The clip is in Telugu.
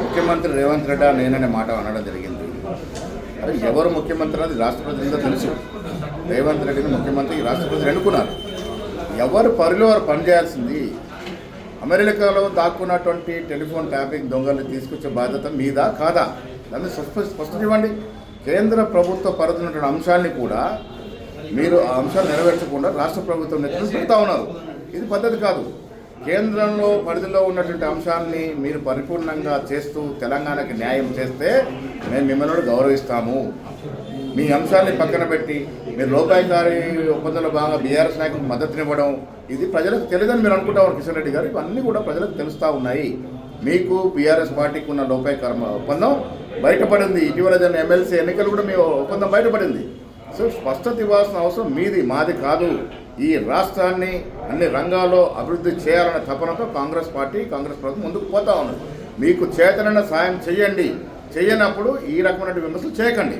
ముఖ్యమంత్రి రేవంత్ రెడ్డి నేననే మాట అనడం జరిగింది. అరే ఎవరు ముఖ్యమంత్రి అది రాష్ట్ర ప్రజలంతా తెలుసు. రేవంత్ రెడ్డిని ముఖ్యమంత్రి రాష్ట్ర ప్రజలు ఎన్నుకున్నారు. ఎవరు పరిలో వారు పనిచేయాల్సింది. అమెరికాలో దాక్కున్నటువంటి టెలిఫోన్ ట్యాపింగ్ దొంగలు తీసుకొచ్చే బాధ్యత మీదా కాదా? దాన్ని స్పష్టత ఇవ్వండి. కేంద్ర ప్రభుత్వ పరిధిలో ఉన్నటువంటి అంశాన్ని కూడా మీరు ఆ అంశాలు నెరవేర్చకుండా రాష్ట్ర ప్రభుత్వం నెత్తిన పెడతా ఉన్నారు. ఇది పద్ధతి కాదు. కేంద్రంలో పరిధిలో ఉన్నటువంటి అంశాన్ని మీరు పరిపూర్ణంగా చేస్తూ తెలంగాణకి న్యాయం చేస్తే మేము మిమ్మల్ని గౌరవిస్తాము. మీ అంశాన్ని పక్కన పెట్టి మీరు లోపాయికారి ఒప్పందంలో భాగంగా బీఆర్ఎస్ నాయకులకు మద్దతునివ్వడం ఇది ప్రజలకు తెలియదని మీరు అనుకుంటారు కిషన్ రెడ్డి గారు. ఇవన్నీ కూడా ప్రజలకు తెలుస్తూ ఉన్నాయి. మీకు బీఆర్ఎస్ పార్టీకి ఉన్న లోపాయికార ఒప్పందం బయటపడింది. ఇటీవల జరిగిన ఎమ్మెల్సీ ఎన్నికలు కూడా మీ ఒప్పందం బయటపడింది. సో స్పష్టత ఇవ్వాల్సిన అవసరం మీది, మాది కాదు. ఈ రాష్ట్రాన్ని అన్ని రంగాల్లో అభివృద్ధి చేయాలనే తపనతో కాంగ్రెస్ పార్టీ, కాంగ్రెస్ ప్రభుత్వం ముందుకు పోతా ఉన్నది. మీకు చేతనైన సాయం చేయండి. చేయనప్పుడు ఈ రకమైన విమర్శలు చేయకండి.